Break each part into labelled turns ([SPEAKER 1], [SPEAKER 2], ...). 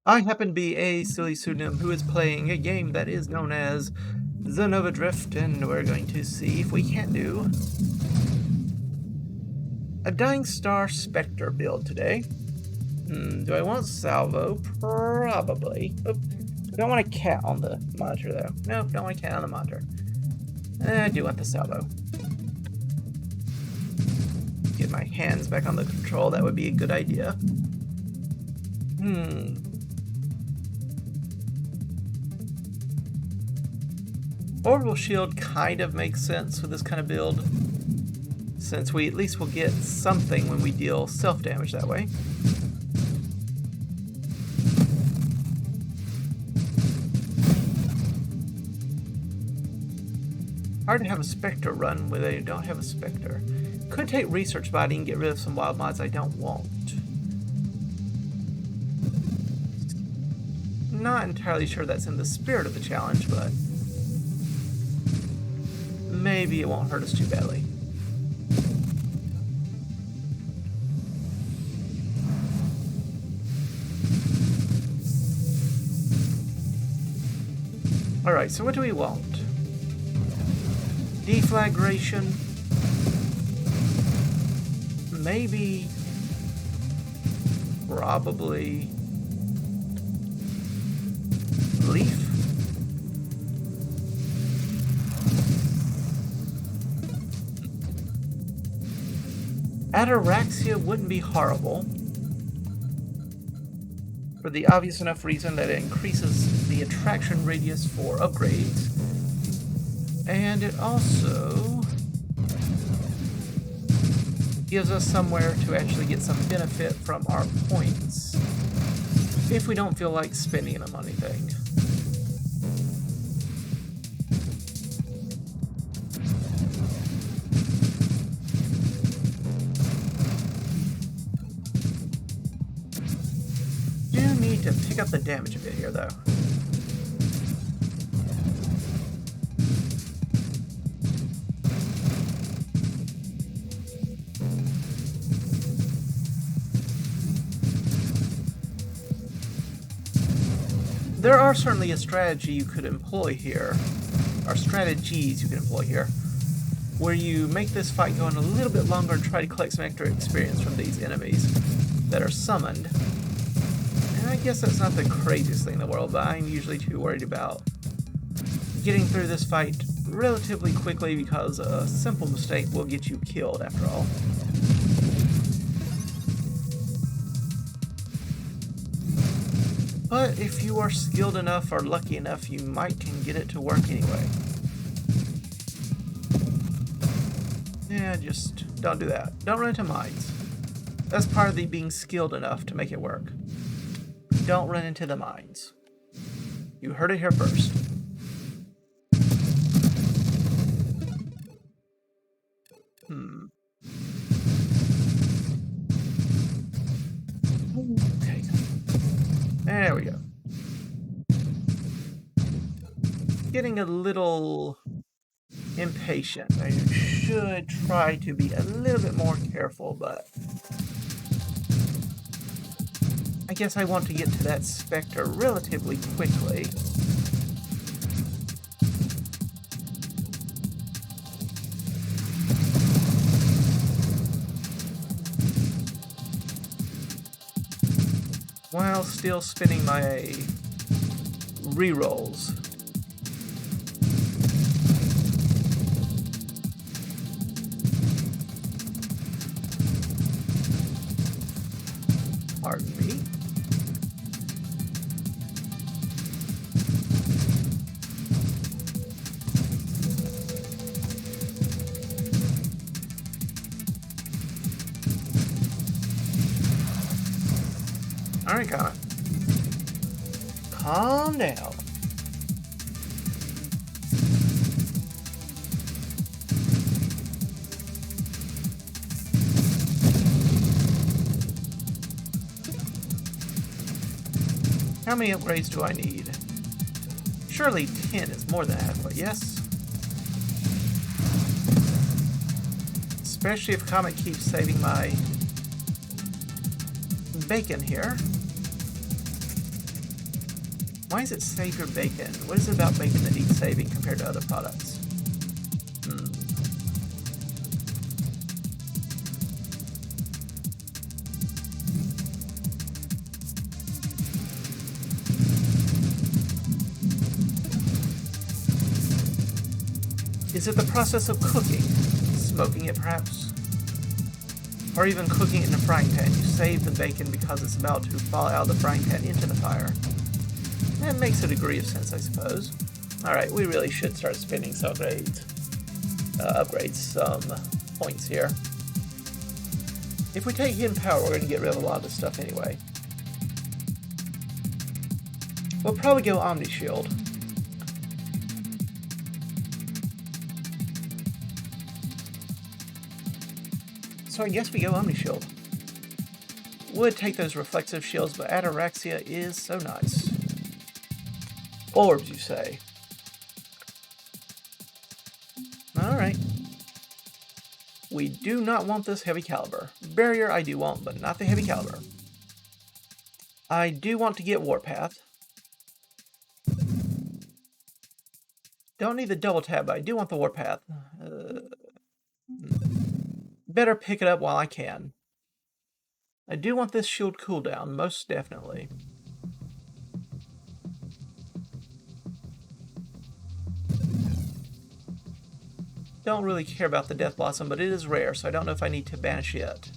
[SPEAKER 1] I happen to be a silly pseudonym who is playing a game that is known as the Nova Drift, and we're going to see if we can do a Dying Star Spectre build today. Do I want salvo? Probably. Oop. I don't want a cat on the monitor, though. Nope, don't want a cat on the monitor. I do want the salvo. Get my hands back on the control, that would be a good idea. Orbital shield kind of makes sense with this kind of build, since we at least will get something when we deal self-damage that way. Hard to have a Spectre run when they don't have a Spectre. Could take research body and get rid of some wild mods I don't want. Not entirely sure that's in the spirit of the challenge, but maybe it won't hurt us too badly. Alright, so what do we want? Deflagration. Maybe. Probably. Leaf. Ataraxia wouldn't be horrible, for the obvious enough reason that it increases the attraction radius for upgrades, and it also gives us somewhere to actually get some benefit from our points if we don't feel like spending them on anything. Do need to pick up the damage a bit here, though. There are certainly a strategy you could employ here, or strategies you can employ here, where you make this fight go on a little bit longer and try to collect some extra experience from these enemies that are summoned. And I guess that's not the craziest thing in the world, but I'm usually too worried about getting through this fight relatively quickly because a simple mistake will get you killed after all. But if you are skilled enough or lucky enough, you might can get it to work anyway. Yeah, just don't do that. Don't run into mines. That's part of the being skilled enough to make it work. Don't run into the mines. You heard it here first. Okay. There we go. Getting a little impatient. I should try to be a little bit more careful, but I guess I want to get to that Spectre relatively quickly. While still spinning my rerolls. Pardon me. Alright, calm down. How many upgrades do I need? Surely 10 is more than adequate, yes? Especially if Comet keeps saving my bacon here. Why does it save your bacon? What is it about bacon that needs saving compared to other products? Is it the process of cooking? Smoking it, perhaps? Or even cooking it in a frying pan? You save the bacon because it's about to fall out of the frying pan into the fire. That makes a degree of sense, I suppose. Alright, we really should start spending some upgrades some points here. If we take hidden power, we're going to get rid of a lot of this stuff anyway. We'll probably go Omni Shield. So I guess we go Omni Shield. Would take those reflexive shields, but Ataraxia is so nice. Orbs, you say? Alright. We do not want this heavy caliber. Barrier I do want, but not the heavy caliber. I do want to get Warpath. Don't need the double tap, but I do want the Warpath. Better pick it up while I can. I do want this shield cooldown, most definitely. Don't really care about the Death Blossom, but it is rare, so I don't know if I need to banish it.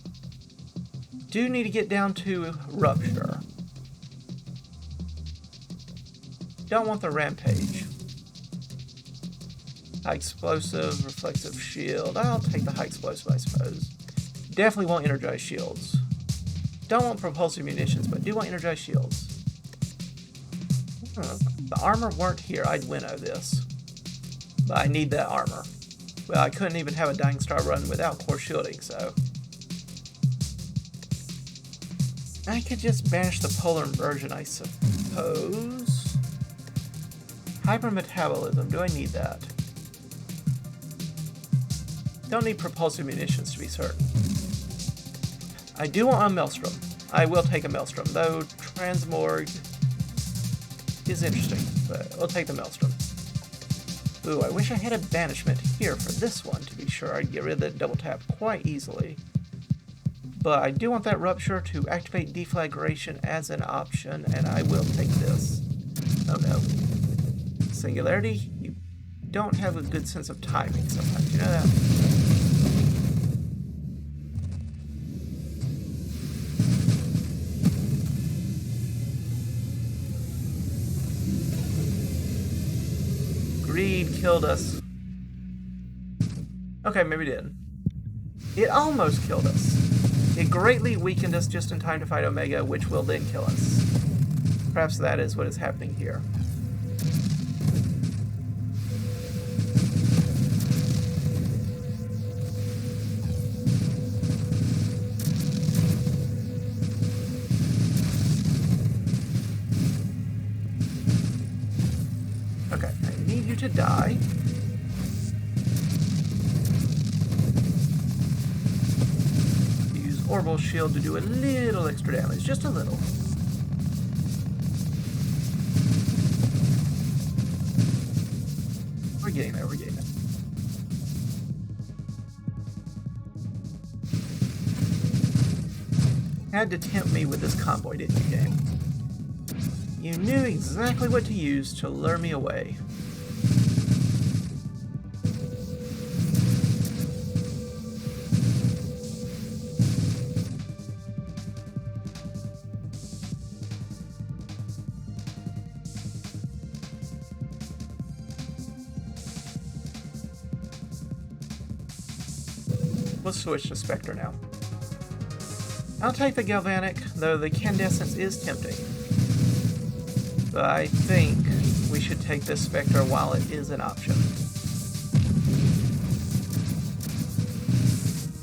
[SPEAKER 1] Do need to get down to Rupture. Don't want the Rampage. High Explosive, Reflexive Shield. I'll take the High Explosive, I suppose. Definitely want Energized Shields. Don't want Propulsive Munitions, but do want Energized Shields. If the armor weren't here, I'd winnow this. But I need that armor. Well, I couldn't even have a Dying Star run without core shielding, so... I could just banish the Polar Inversion, I suppose. Hypermetabolism, do I need that? Don't need Propulsive Munitions to be certain. I do want a Maelstrom. I will take a Maelstrom, though Transmorg is interesting, but we'll take the Maelstrom. Ooh, I wish I had a banishment here for this one to be sure I'd get rid of that double tap quite easily. But I do want that Rupture to activate Deflagration as an option, and I will take this. Oh no. Singularity, you don't have a good sense of timing sometimes, you know that? Greed killed us. Okay, maybe it didn't. It almost killed us. It greatly weakened us just in time to fight Omega, which will then kill us. Perhaps that is what is happening here. Okay, I need you to die. Use Orbital Shield to do a little extra damage, just a little. We're getting there, we're getting there. Had to tempt me with this convoy, didn't you, game? You knew exactly what to use to lure me away. Let's switch to Spectre now. I'll take the Galvanic, though the Candescence is tempting. But I think we should take this Spectre while it is an option.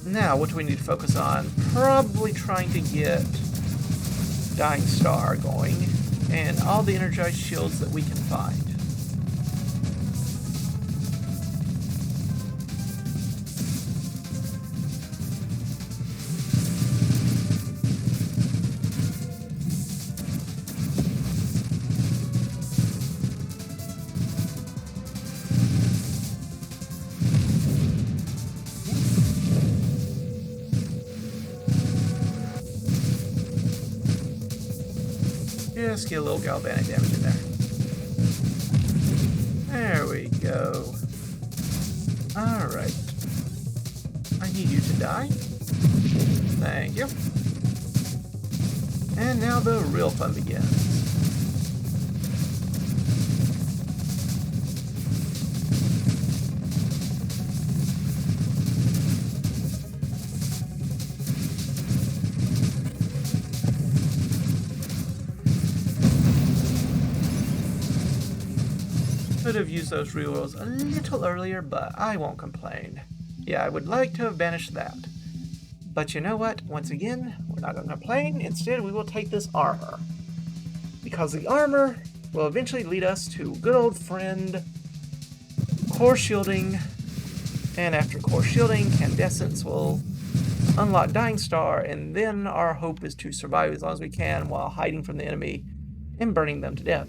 [SPEAKER 1] Now, what do we need to focus on? Probably trying to get Dying Star going, and all the energized shields that we can find. Just get a little galvanic damage in there. There we go. Alright. I need you to die. Thank you. And now the real fun begins. Could have used those rerolls a little earlier, but I won't complain. Yeah, I would like to have banished that. But you know what? Once again, we're not going to complain. Instead, we will take this armor. Because the armor will eventually lead us to good old friend core shielding. And after core shielding, Candescence will unlock Dying Star, and then our hope is to survive as long as we can while hiding from the enemy and burning them to death.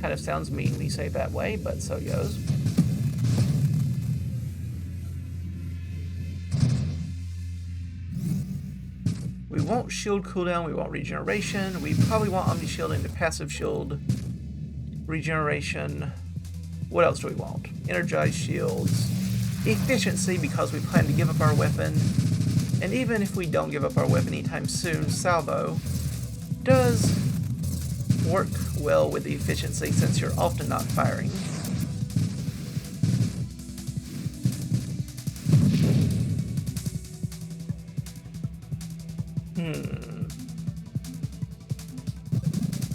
[SPEAKER 1] Kind of sounds mean when you say it that way, but so it goes. We won't shield cooldown, we want regeneration. We probably want Omni Shielding to passive shield regeneration. What else do we want? Energized shields. Efficiency, because we plan to give up our weapon. And even if we don't give up our weapon anytime soon, Salvo does work well with the efficiency since you're often not firing.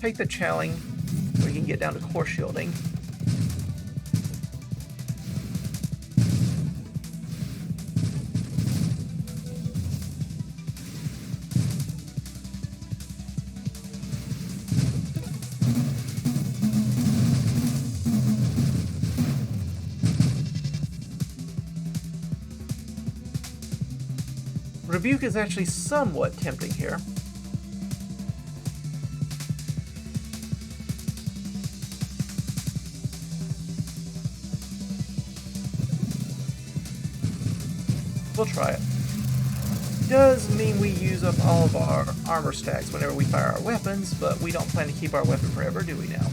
[SPEAKER 1] Take the Chowing, where you can get down to core shielding. Rebuke is actually somewhat tempting here. We'll try it. Does mean we use up all of our armor stacks whenever we fire our weapons, but we don't plan to keep our weapon forever, do we now?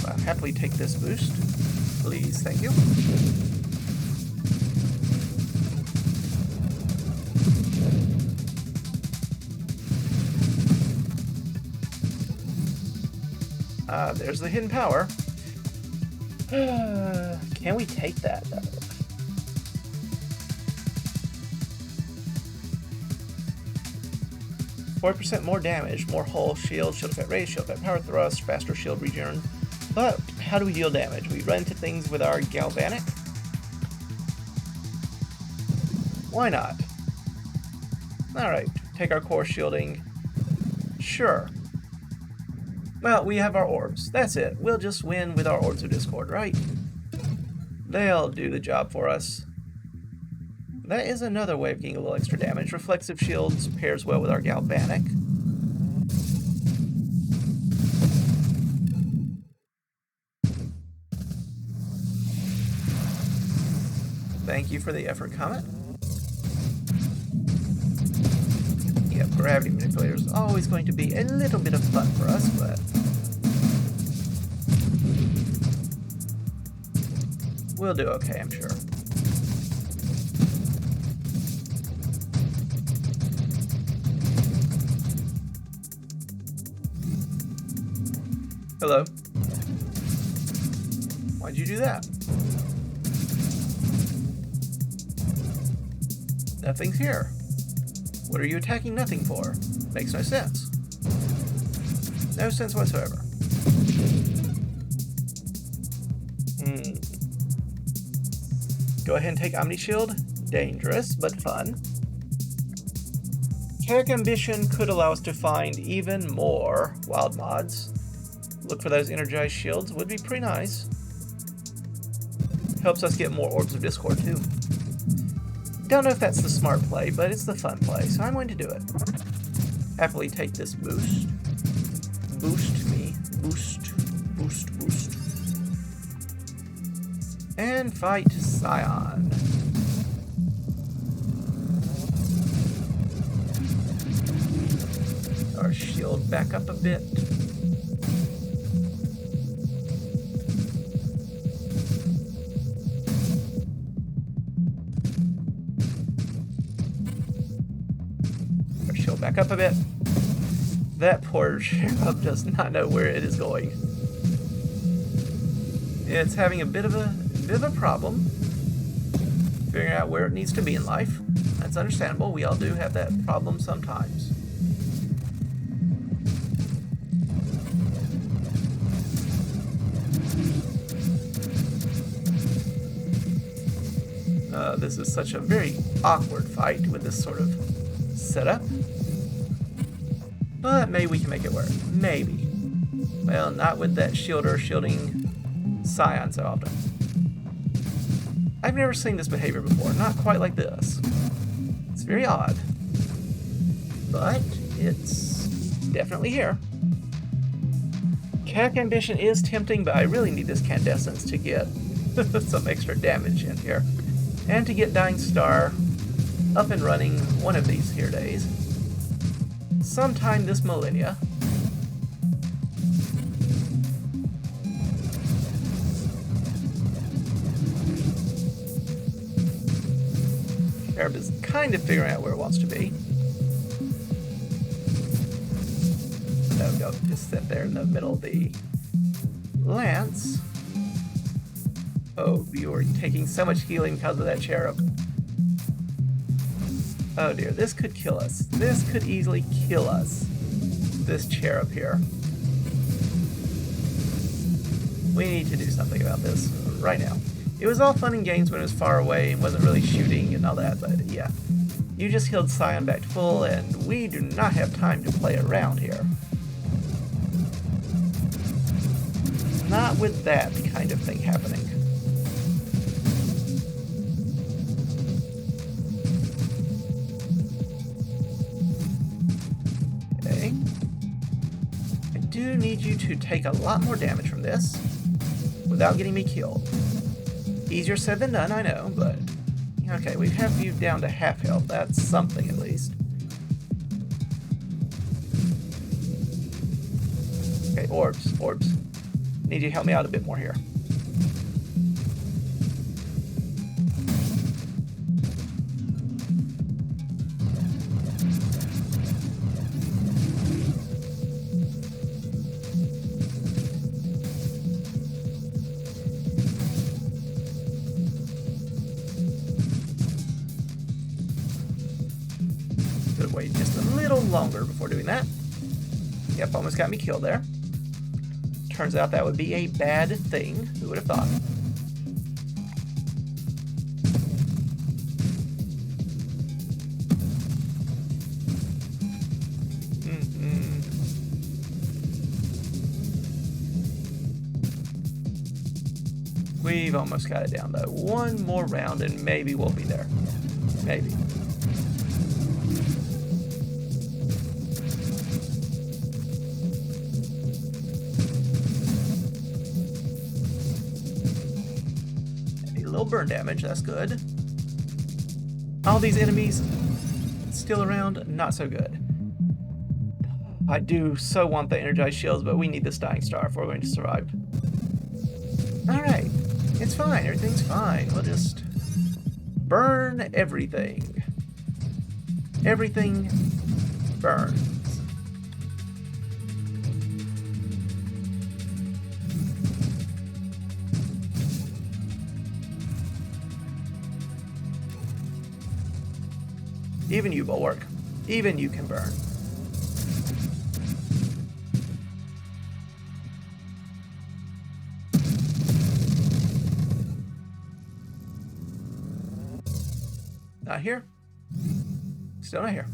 [SPEAKER 1] I'll happily take this boost. Please, thank you. There's the hidden power. Can we take that, though? %more damage, more hull, shield effect raise, shield effect power thrust, faster shield regen. But how do we deal damage? We run into things with our galvanic? Why not? Alright, take our core shielding. Sure. Well, we have our orbs. That's it. We'll just win with our Orbs of Discord, right? They'll do the job for us. That is another way of getting a little extra damage. Reflexive shields pairs well with our galvanic. Thank you for the effort, Comet. Yep, gravity manipulator is always going to be a little bit of fun for us, but we'll do okay, I'm sure. Hello. Why'd you do that? Nothing's here. What are you attacking nothing for? Makes no sense. No sense whatsoever. Go ahead and take Omni Shield. Dangerous, but fun. Carrick Ambition could allow us to find even more wild mods. Look for those energized shields. Would be pretty nice. Helps us get more Orbs of Discord, too. Don't know if that's the smart play, but it's the fun play, so I'm going to do it. Happily take this boost. Boost me. Boost. Boost, boost. And fight Scion. Our shield back up a bit. Our shield back up a bit. That poor cherub does not know where it is going. It's having a bit of a problem figuring out where it needs to be in life. That's understandable. We all do have that problem sometimes. This is such a very awkward fight with this sort of setup. But maybe we can make it work. Maybe. Well, not with that shielder shielding Scion so often. I've never seen this behavior before. Not quite like this. It's very odd. But it's definitely here. Cack Ambition is tempting, but I really need this Candescence to get some extra damage in here. And to get Dying Star up and running one of these here days. Sometime this millennia. Arab is kind of figuring out where it wants to be. There we go, just sit there in the middle of the lance. Oh, you are taking so much healing because of that cherub. Oh dear, this could kill us. This could easily kill us. This cherub here. We need to do something about this right now. It was all fun and games when it was far away and wasn't really shooting and all that, but yeah. You just healed Scion back to full, and we do not have time to play around here. Not with that kind of thing happening. Okay. I do need you to take a lot more damage from this without getting me killed. Easier said than done, I know, but... Okay, we have you down to half health. That's something, at least. Okay, orbs, orbs. Need you to help me out a bit more here. Could wait just a little longer before doing that. Yep, almost got me killed there. Turns out that would be a bad thing. Who would have thought? We've almost got it down though. One more round and maybe we'll be there. Maybe. Burn damage, that's good. All these enemies still around, not so good. I do so want the energized shields, but we need this Dying Star if we're going to survive. Alright, it's fine, everything's fine. We'll just burn everything. Everything burns. Even you, Bulwark. Even you can burn. Not here. Still not here.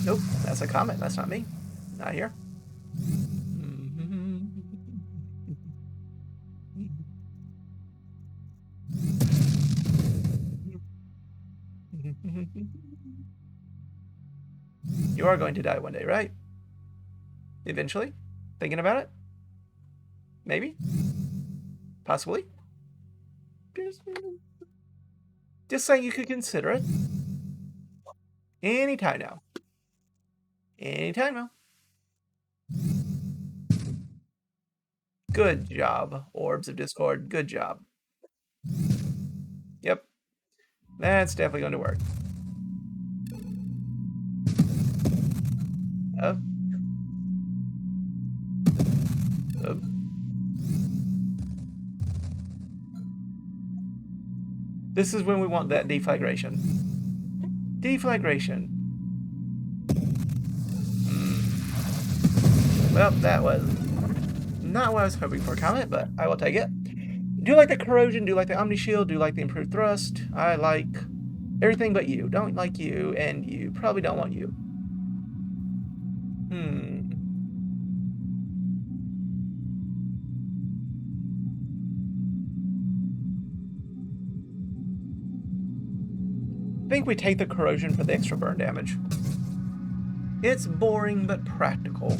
[SPEAKER 1] Nope, that's a comment. That's not me. Not here. You are going to die one day, right? Eventually? Thinking about it? Maybe? Possibly? Just saying you could consider it. Anytime now. Anytime now. Good job, Orbs of Discord. Good job. Yep. That's definitely going to work. Up. Up. This is when we want that deflagration. Deflagration. Well, that was not what I was hoping for a comment, but I will take it. Do you like the corrosion? Do you like the Omni Shield? Do you like the improved thrust? I like everything but you. Don't like you, and you probably don't want you. I think we take the corrosion for the extra burn damage. It's boring but practical.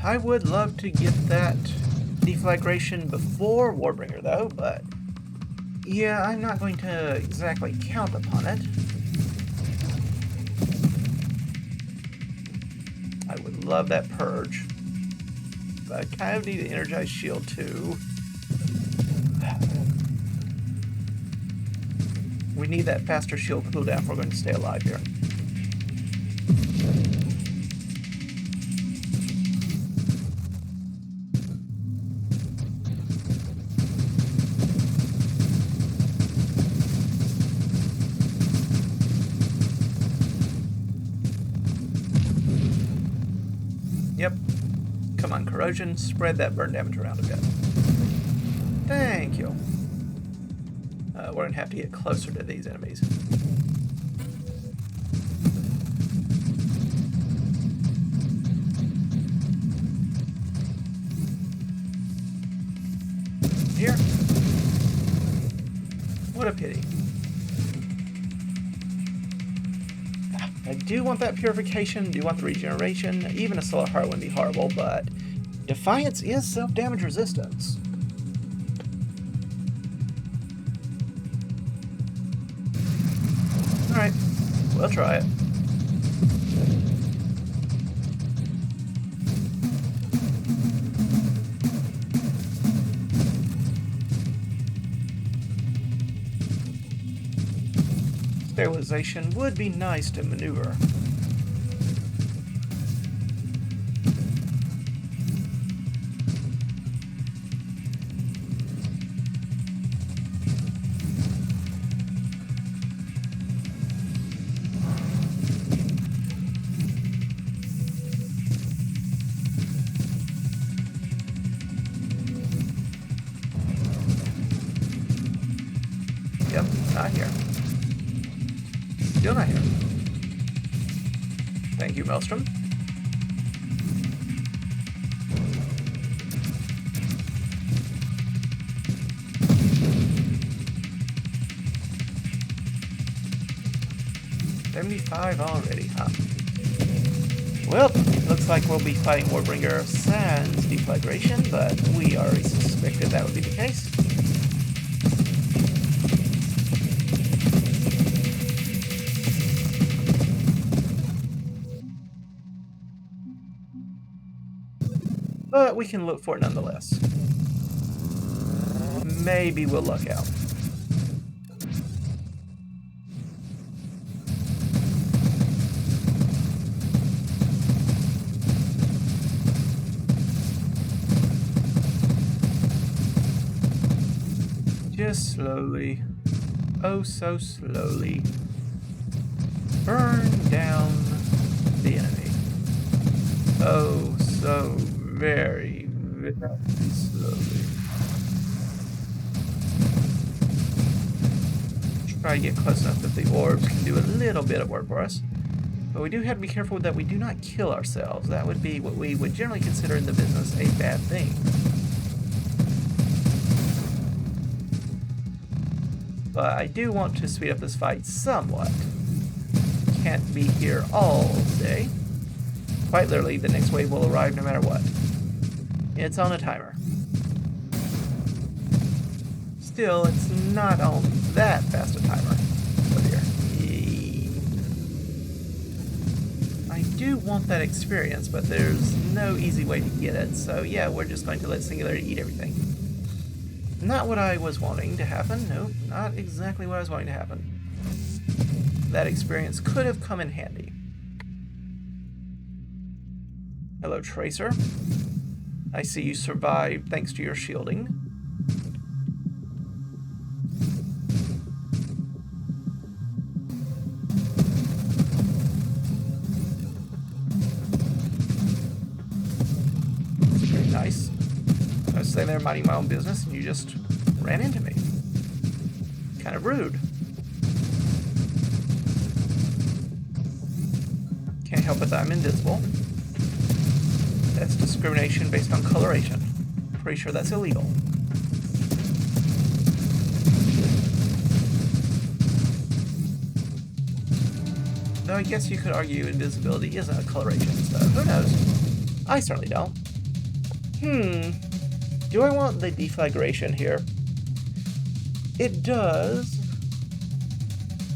[SPEAKER 1] I would love to get that deflagration before Warbringer, though, but yeah, I'm not going to exactly count upon it. I would love that purge, but I kind of need an energized shield too. We need that faster shield cooldown if we're going to stay alive here. Yep. Come on, corrosion. Spread that burn damage around a bit. Thank you. We're going to have to get closer to these enemies. Here. What a pity. I do want that purification, do want the regeneration. Even a Solar Heart wouldn't be horrible, but Defiance is self-damage resistance. Alright, we'll try it. Sterilization would be nice to maneuver. Yep, not here. Still not here. Thank you, Maelstrom. $75 already, huh? Well, looks like we'll be fighting Warbringer sans deflagration, but we already suspected that would be the case. But we can look for it nonetheless. Maybe we'll luck out. Just slowly, oh so slowly, burn down the enemy. Oh, so very, very slowly. Try to get close enough that the orbs can do a little bit of work for us. But we do have to be careful that we do not kill ourselves. That would be what we would generally consider in the business a bad thing. But I do want to speed up this fight somewhat. Can't be here all day. Quite literally, the next wave will arrive no matter what. It's on a timer. Still, it's not on that fast a timer. Oh dear. I do want that experience, but there's no easy way to get it, so yeah, we're just going to let Singularity eat everything. Not what I was wanting to happen. Nope, not exactly what I was wanting to happen. That experience could have come in handy. Hello, Tracer. I see you survived thanks to your shielding. Very nice. I was sitting there minding my own business and you just ran into me. Kind of rude. Can't help it that I'm invisible. That's discrimination based on coloration. Pretty sure that's illegal. Though I guess you could argue invisibility isn't a coloration, so who knows? I certainly don't. Do I want the deflagration here? It does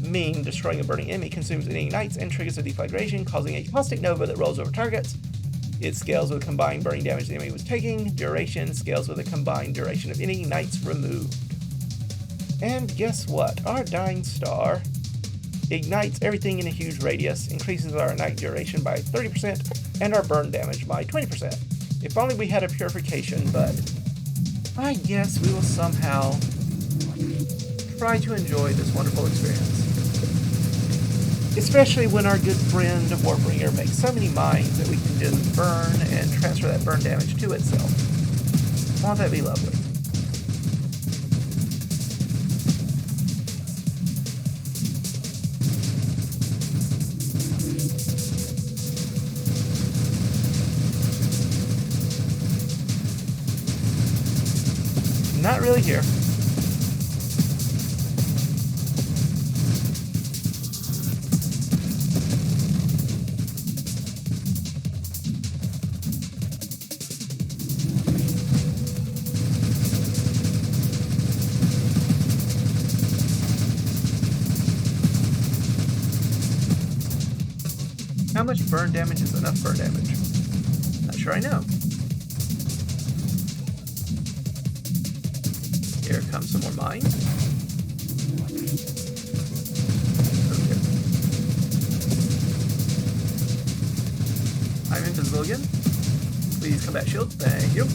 [SPEAKER 1] mean destroying a burning enemy consumes and ignites and triggers a deflagration, causing a caustic nova that rolls over targets. It scales with combined burning damage the enemy was taking. Duration scales with a combined duration of any ignites removed. And guess what? Our Dying Star ignites everything in a huge radius, increases our ignite duration by 30%, and our burn damage by 20%. If only we had a purification, but I guess we will somehow try to enjoy this wonderful experience. Especially when our good friend Warbringer makes so many mines that we can just burn and transfer that burn damage to itself. Won't that be lovely? Not really here. How much burn damage is enough burn damage? Not sure I know. Here comes some more mines. Okay. I'm invisible again. Please combat shield. Thank you.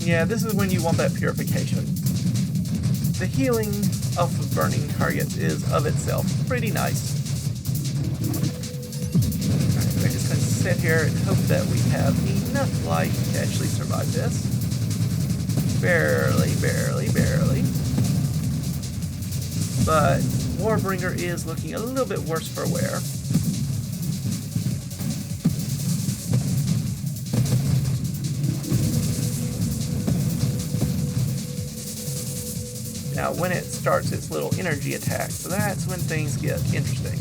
[SPEAKER 1] Yeah, this is when you want that purification. The healing off of burning targets is of itself pretty nice. Alright, we're just going to sit here and hope that we have enough life to actually survive this. Barely, barely, barely. But Warbringer is looking a little bit worse for wear. Now, when it starts its little energy attack, so that's when things get interesting.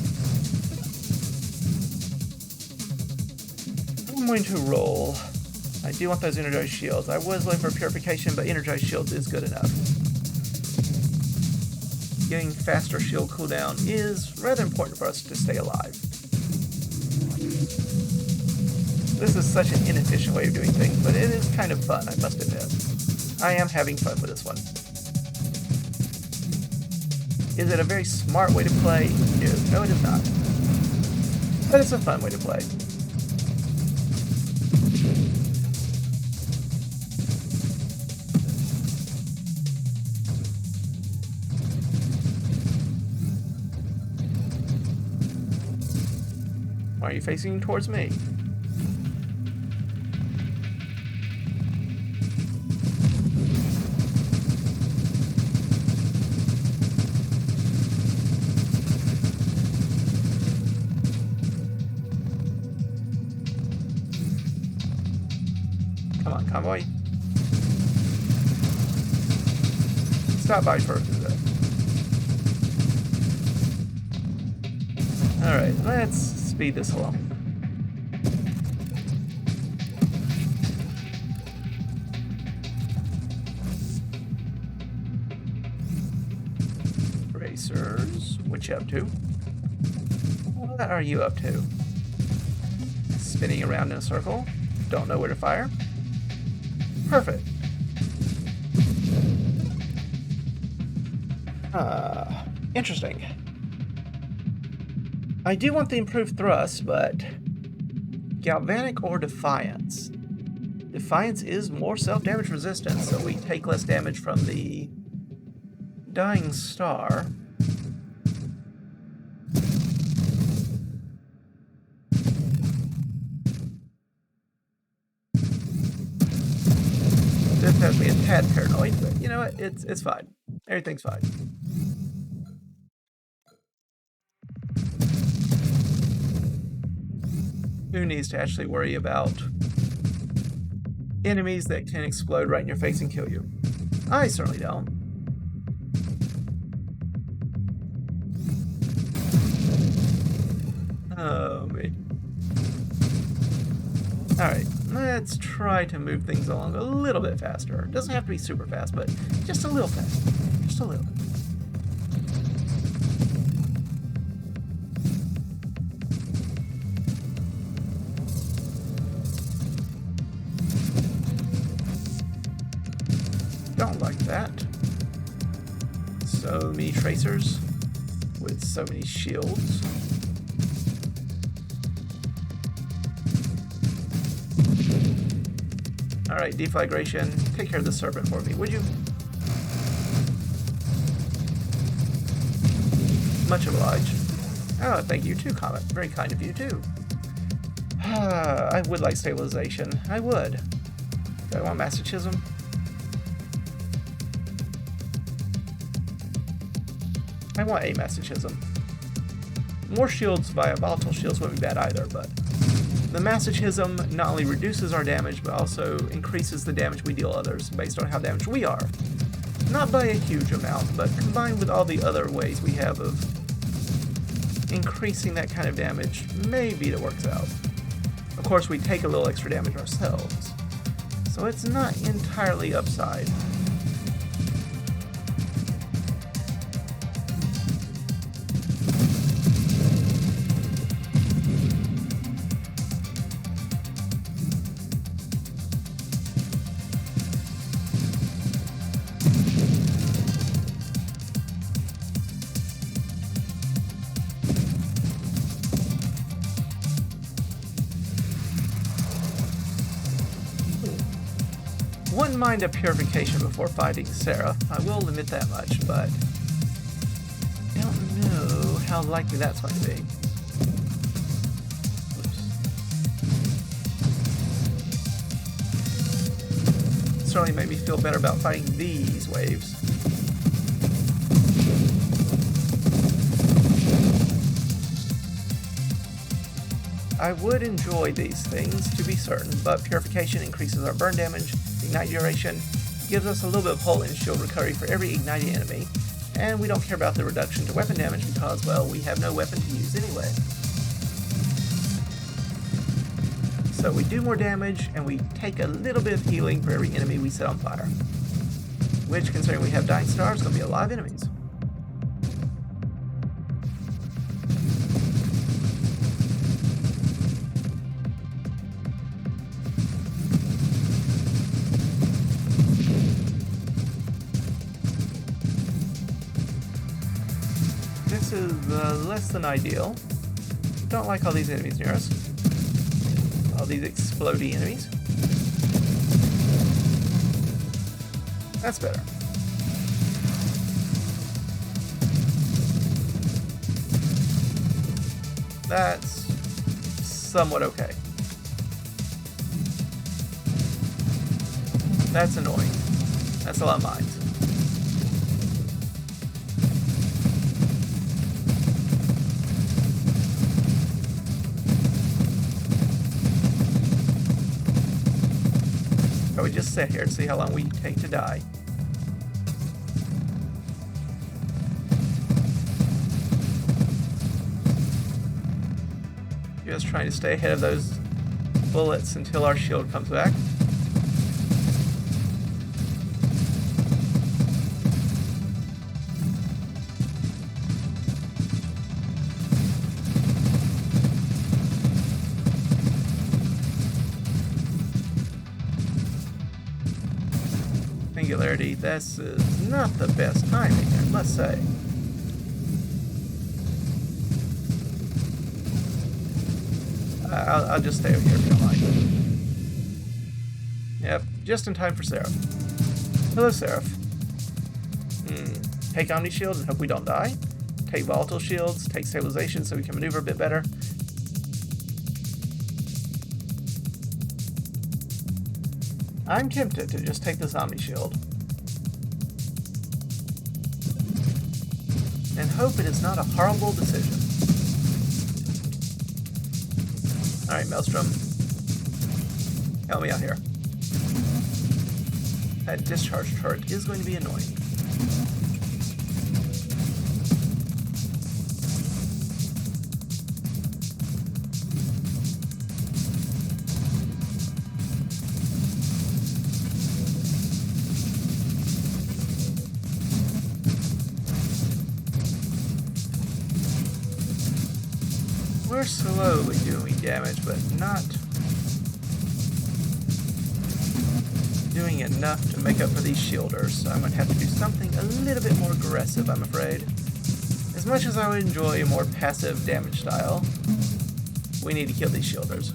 [SPEAKER 1] I'm going to roll. I do want those energized shields. I was looking for purification, but energized shields is good enough. Getting faster shield cooldown is rather important for us to stay alive. This is such an inefficient way of doing things, but it is kind of fun, I must admit. I am having fun with this one. Is it a very smart way to play? No, it is not. But it's a fun way to play. Why are you facing towards me? Come on, convoy. Stop by for a visit. Alright, let's speed this along. Racers, what you up to? What are you up to? Spinning around in a circle. Don't know where to fire. Perfect. Interesting. I do want the improved thrust, but galvanic or defiance? Defiance is more self-damage resistant, so we take less damage from the Dying Star. This has me a tad paranoid, but you know what? It's fine. Everything's fine. Who needs to actually worry about enemies that can explode right in your face and kill you? I certainly don't. Oh, man. Alright, let's try to move things along a little bit faster. It doesn't have to be super fast, but just a little faster. Just a little. Don't like that. So many tracers with so many shields. Alright, deflagration. Take care of the serpent for me, would you? Much obliged. Oh, thank you too, Comet. Very kind of you too. I would like stabilization. I would. Do I want masochism? I want a masochism. More shields via volatile shields wouldn't be bad either, but the masochism not only reduces our damage, but also increases the damage we deal others based on how damaged we are. Not by a huge amount, but combined with all the other ways we have of increasing that kind of damage, maybe it works out. Of course, we take a little extra damage ourselves, so it's not entirely upside. Wouldn't mind a purification before fighting Seraph, I will admit that much, but don't know how likely that's going to be. Oops. Certainly made me feel better about fighting these waves. I would enjoy these things, to be certain, but purification increases our burn damage, ignite duration, gives us a little bit of hull and shield recovery for every ignited enemy, and we don't care about the reduction to weapon damage because, well, we have no weapon to use anyway. So we do more damage, and we take a little bit of healing for every enemy we set on fire. Which, considering we have Dying Star, is going to be a lot of enemies. This is less than ideal. Don't like all these enemies near us. All these explodey enemies. That's better. That's somewhat okay. That's annoying. That's a lot of mines. just sit here and see how long we take to die. Just trying to stay ahead of those bullets until our shield comes back. Singularity, this is not the best timing, I must say. I'll just stay over here if you don't mind. Yep, just in time for Seraph. Hello, Seraph. Take Omni Shield and hope we don't die. Take Volatile Shields, take Stabilization so we can maneuver a bit better. I'm tempted to just take this Omni Shield. And hope it is not a horrible decision. Alright, Maelstrom. Help me out here. That discharge turret is going to be annoying. We're slowly doing damage, but not doing enough to make up for these shielders, so I'm going to have to do something a little bit more aggressive, I'm afraid. As much as I would enjoy a more passive damage style, we need to kill these shielders.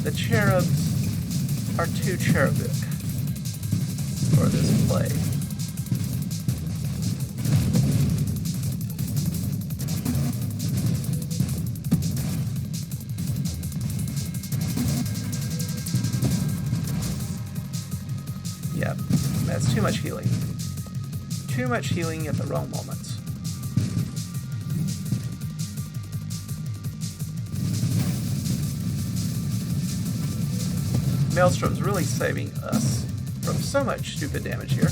[SPEAKER 1] The cherubs are too cherubic for this play. Yep, that's too much healing. Too much healing at the wrong moments. Maelstrom's really saving us from so much stupid damage here.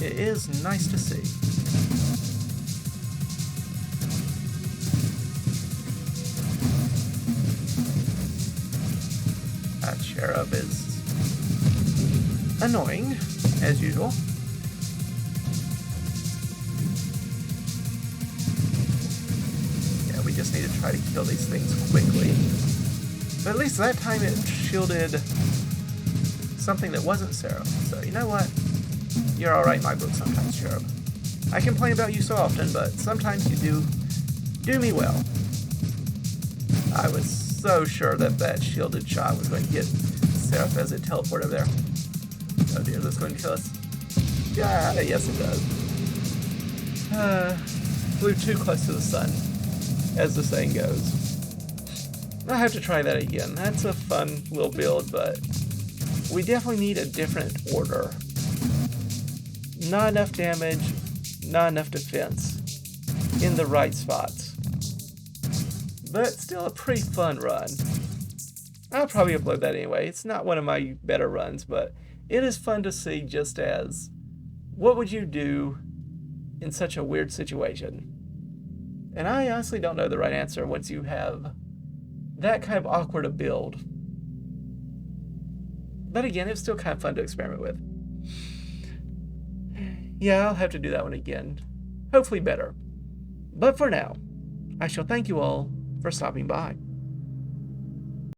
[SPEAKER 1] It is nice to see. That cherub is annoying, as usual. Yeah, we just need to try to kill these things quickly. But at least that time it shielded something that wasn't Seraph. So, you know what? You're alright in my book sometimes, Cherub. I complain about you so often, but sometimes you do me well. I was so sure that that shielded shot was going to get Seraph as it teleported over there. Oh dear, that's going to kill us. Yeah, yes it does. Flew too close to the sun, as the saying goes. I'll have to try that again. That's a fun little build, but we definitely need a different order. Not enough damage, not enough defense in the right spots. But still a pretty fun run. I'll probably upload that anyway. It's not one of my better runs, but it is fun to see just as what would you do in such a weird situation? And I honestly don't know the right answer once you have that kind of awkward a build. But again, it's still kind of fun to experiment with. Yeah, I'll have to do that one again. Hopefully better. But for now, I shall thank you all for stopping by.